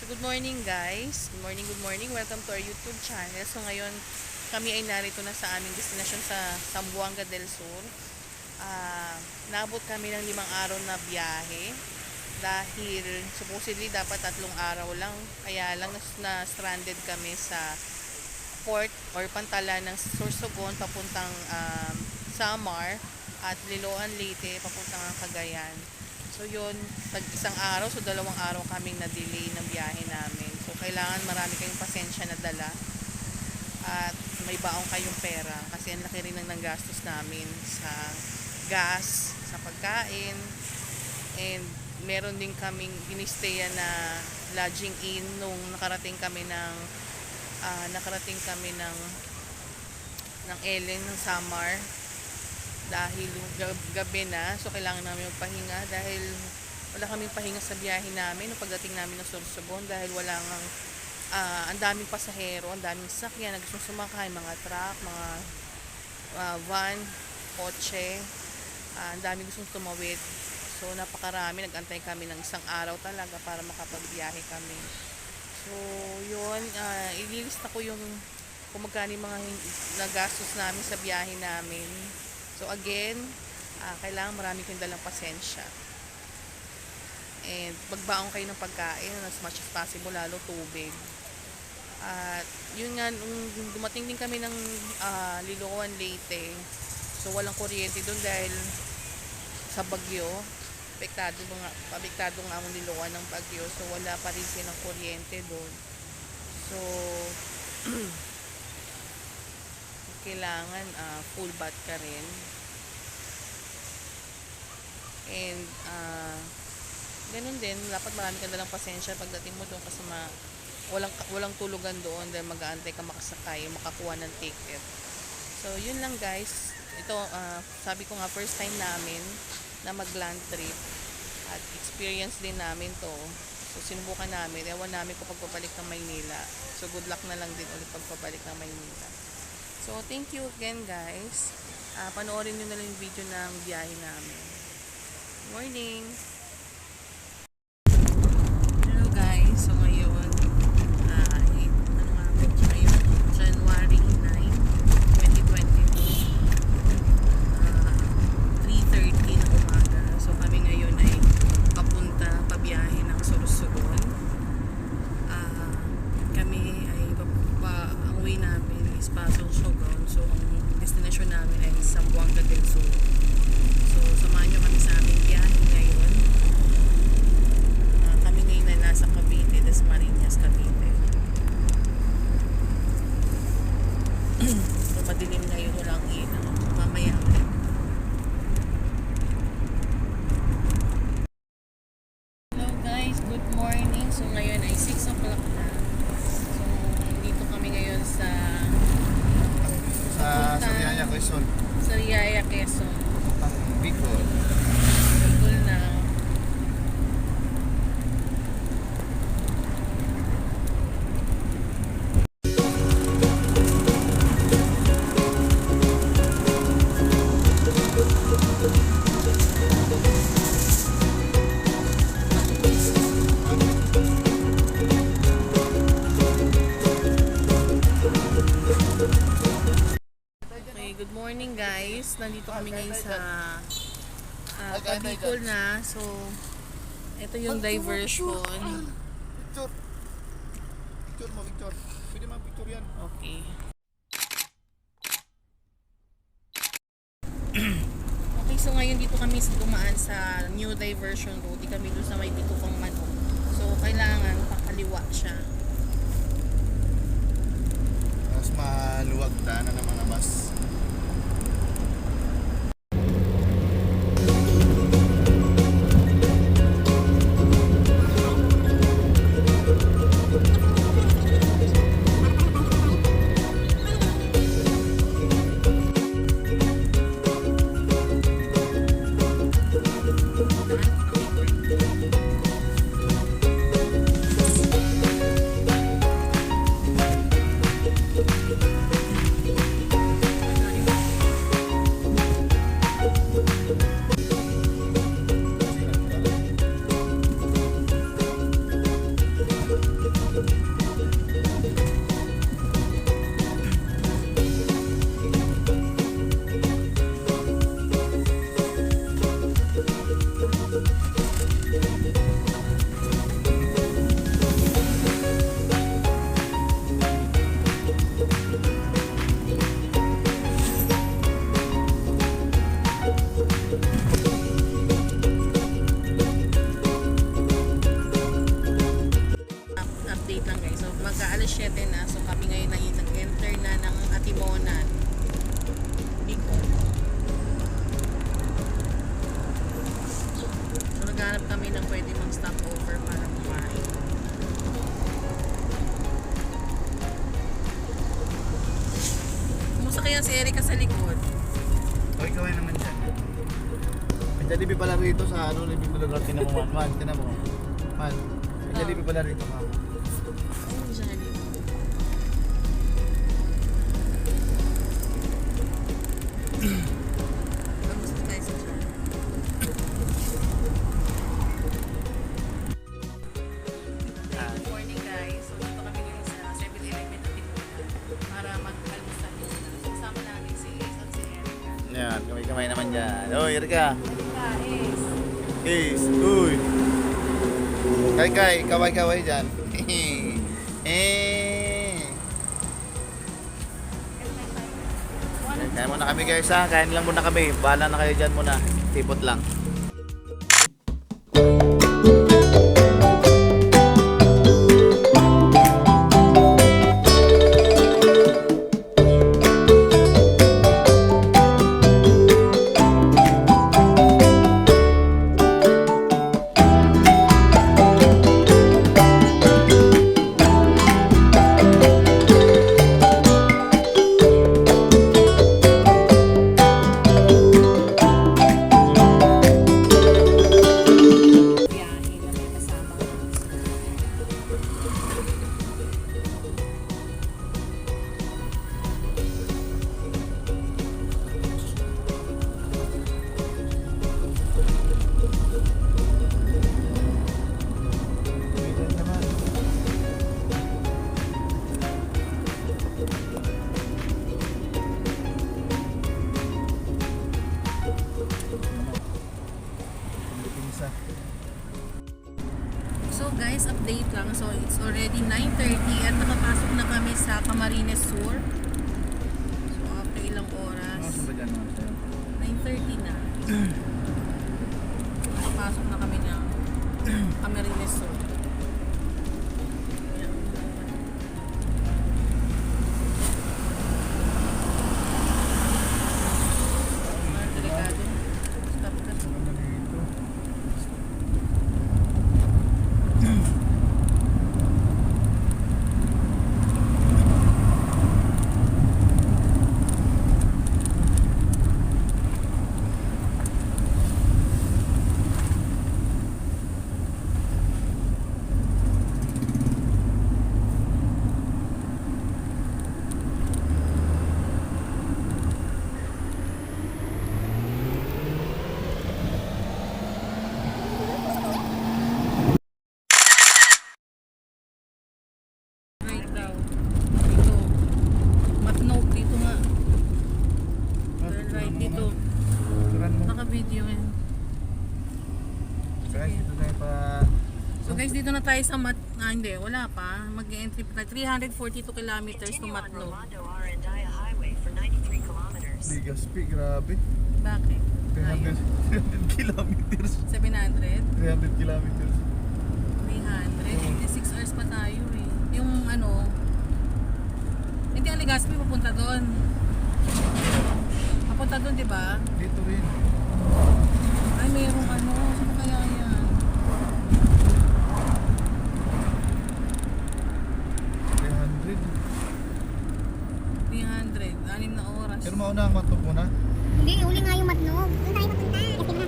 So good morning guys. Good morning. Welcome to our YouTube channel. So ngayon kami ay narito na sa aming destinasyon sa Zamboanga del Sur. Nabot kami ng 5 araw na biyahe dahil supposedly dapat 3 araw lang. Kaya lang na stranded kami sa port or pantalan ng Sorsogon papuntang Samar at Liloan Leyte papuntang Cagayan. So yun, isang araw, so 2 araw kaming na-delay ng biyahe namin. So kailangan marami kayong pasensya na dala at may baong kayong pera kasi ang laki rin ng nanggastos namin sa gas, sa pagkain, and meron din kaming inistayan na lodging in nung nakarating kami ng Ellen ng Samar dahil gabi na, so kailangan namin magpahinga dahil wala kaming pahinga sa biyahe namin nung pagdating namin ng Sorsogon dahil wala ngang ang daming pasahero, ang daming sasakyan na gustong sumakay, mga truck, mga van, kotse, ang daming gustong tumawid. So napakarami, nag-antay kami ng isang araw talaga para makapagbiyahe kami. So yun, ililista ko yung kung magkano yung mga nagastos namin sa biyahe namin. So again, kailangan marami kayong dalang pasensya. And magbaong kayo ng pagkain as much as possible, lalo tubig. At yun nga, nung dumating din kami ng Liloan Leyte, so walang kuryente doon dahil sa bagyo. Apektado nga ang Liloan ng bagyo, so wala pa rin silang kuryente doon. So kailangan full bath ka rin. And ganun din, dapat marami ka dalang pasensya pagdating mo doon kasi walang tulugan doon dahil mag-aantay ka makasakay, makakuha ng ticket. So yun lang guys. Ito sabi ko nga, first time namin na mag-land trip at experience din namin to. So sinubukan namin, ewan namin kung pagpabalik ng Maynila. So good luck na lang din ulit pagpabalik ng Maynila. So thank you again guys. Panoorin nyo na lang yung video ng biyahe namin. Morning! Hello guys, so ngayon January 9, 2022, 3:30 ng umaga. So kami ngayon ay pabiyahe ng Sorsogon. Kami ay ang way namin is Sorsogon. So ang destination namin ay Zamboanga del Sur. So samahan nyo kami sa aming biyahe ngayon. Kami ngayon ay nasa Cavite, Dasmariñas, Cavite. So madilim ngayon, walang ilaw. Mamaya ulit. Hello guys, good morning. So ngayon ay 6 o'clock na. So dito kami ngayon sa Sariaya, Quezon. Sariaya, Quezon. Bicol. Bicol na. Good morning guys, nandito kami ngayon sa Bicol na. So ito yung diversion. Victor. Victor mo, Victor. Pwede mag-picture yan. Okay. Okay, so ngayon dito kami dumaan sa new diversion road. Di kami doon sa may Bitufang Manok. So kailangan pakaliwa siya. Mas maluwag daanan ng mga bus. mag-aalas 7 na. So kami ngayon ay nag-enter na ng Atimonan. Bicol. So naghanap kami ng pwede mang stopover para kumain. Kumusta kaya si Erika sa likod? Okay, kaway naman dyan. May Jollibee pala rito sa ano, living to lugar. Tinan mo, man. Tinan mo. Man, may Jollibee pala rito, mama. Ayun siya dito. Gusto tayo sa dyan. Good morning guys. So dito kami ngayon sa 7-Eleven na Timunan para mag-almusal muna. So kasama namin si Ace at si Erica. Yan, kamay-kamay naman dyan. Oy, Erika. Guys, Ace, uy. Kay, kaway-kaway dyan. Kain muna kami guys ha. Kain lang muna kami. Bahala na kayo dyan muna. Tipot lang. biyahe na may kasama ko. So guys, update lang. So it's already 9:30 at nakapasok na kami sa Camarines Sur. So after ilang oras, 9:30 na. Nakapasok na kami ng Camarines Sur. Yan. Mga delikado. Stop ka. Right daw. Dito. Matnog dito nga. Turn right dito. Naka-video yan. So guys, dito na tayo sa hindi, wala pa. Mag-entry pa tayo. 342 kilometers to Matnog. Ligaspi, grabe. Bakit? 300 kilometers. 700? 300 kilometers. 300? 6 hours pa tayo eh. Yung ano, hindi ang Legazpi papunta doon. Papunta doon, di ba? Dito rin. Ay, mayroong ano. Saan kaya yan? 300. 300. 6 na oras. Pero mauna ang matog muna. Hindi, uli nga yung matnog. Doon tayo papunta.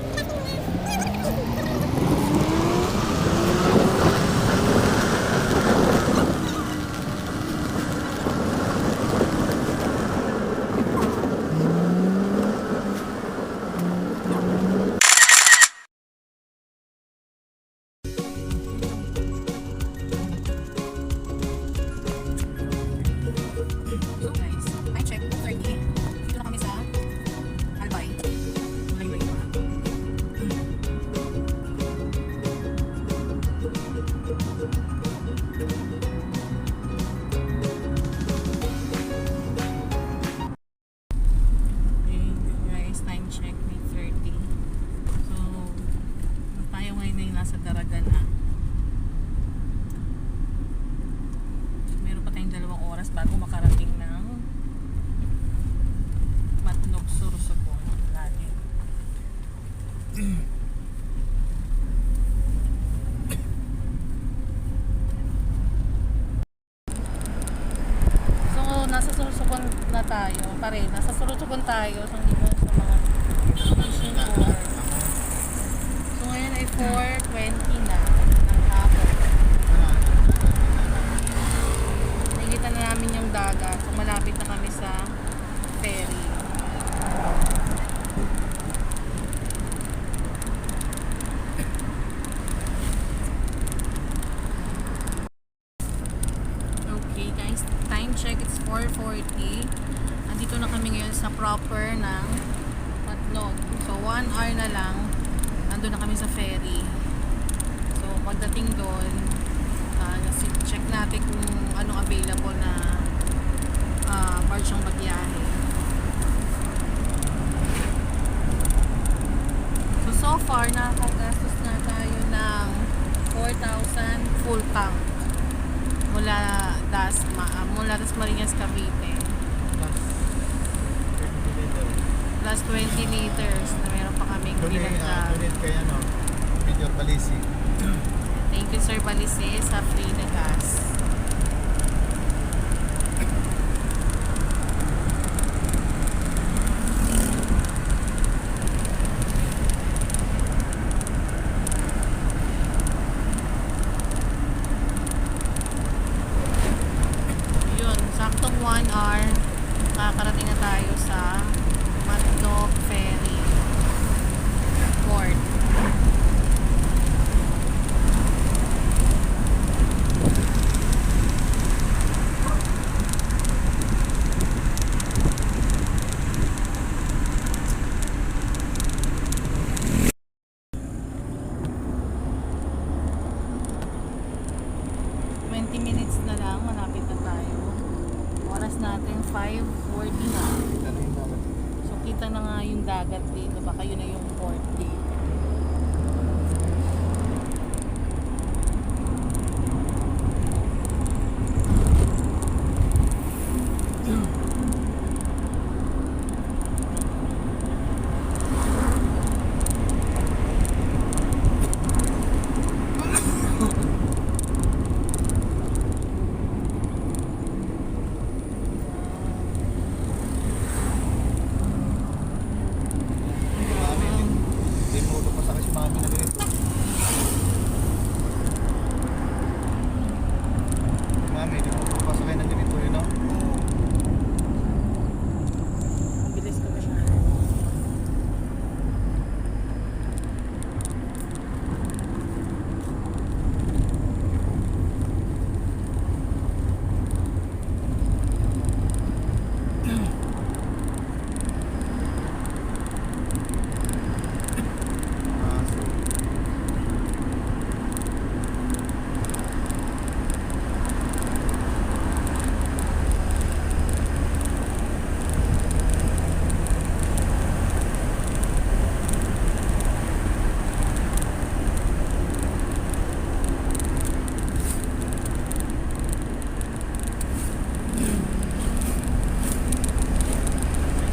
So guys, I check 30. Dito na kami sa Sorsogon na tayo. Pare, nasa Sorsogon tayo. So, hindi mo sa mga fishing port. So, ngayon ay 4:20 na ng hapon. Nakikita na namin yung dagat. So, malapit na kami sa ferry. Okay guys, time check, it's 4:40. Andito na kami ngayon sa proper ng Matnog. So 1 hour na lang, nandun na kami sa ferry. So pagdating doon, check natin kung anong available na barge ang magbiyahe. So far, nakagastos na tayo ng 4,000 full tank mula Dasmariñas, Cavite. Plus 20 liters na meron pa kaming pinagda. Donate kay ano, Major Balisi. Thank you Sir Balise sa free na gas. Yun, saktong 1 hour makakarating na tayo sa Matnog Ferry Port. Minutes na lang, malapit na tayo. Oras natin 5:40 na. So kita na nga yung dagat dito, baka yun na yung port dito. Limuto pa sa kasi mami na ganito. Mami, limuto pa sa kayo na ganito, you know? Bilis ko masyado.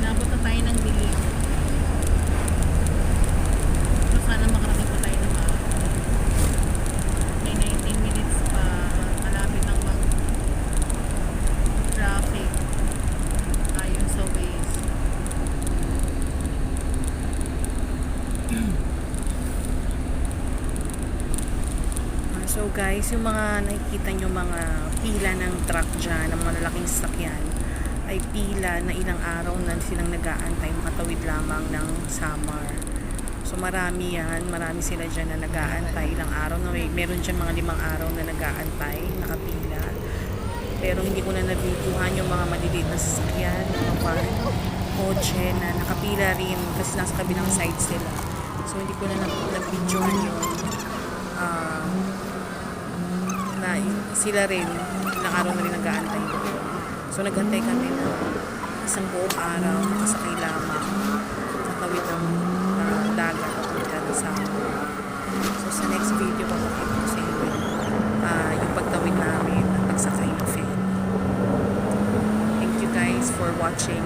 Nabot na tayo ng dilim. So sana makarating pa tayo ng maaga. May 19 minutes pa, malapit ang mag-traffic ayon sa Waze. So guys, yung mga nakikita nyo mga pila ng truck dyan, ng mga lalaking sasakyan, ay pila na ilang araw na silang nag-aantay makatawid lamang ng Samar. So marami yan, marami sila dyan na nag-aantay ilang araw na meron dyan mga 5 araw na nag-aantay, nakapila. Pero hindi ko na nabituhan yung mga maliliit na sasakyan, mga van, kotse na nakapila rin kasi nasa kabilang side sila. So hindi ko na nabidyohan yun. Na sila rin ilang araw na rin nag-aantay doon. So nag-antay kami na isang buong araw, nakasakay lamang sa tawid ng dagat papunta ng Samar. So sa next video papakita ko sa inyo yung pagtawid namin at pagsakay ng ferry. Thank you guys for watching.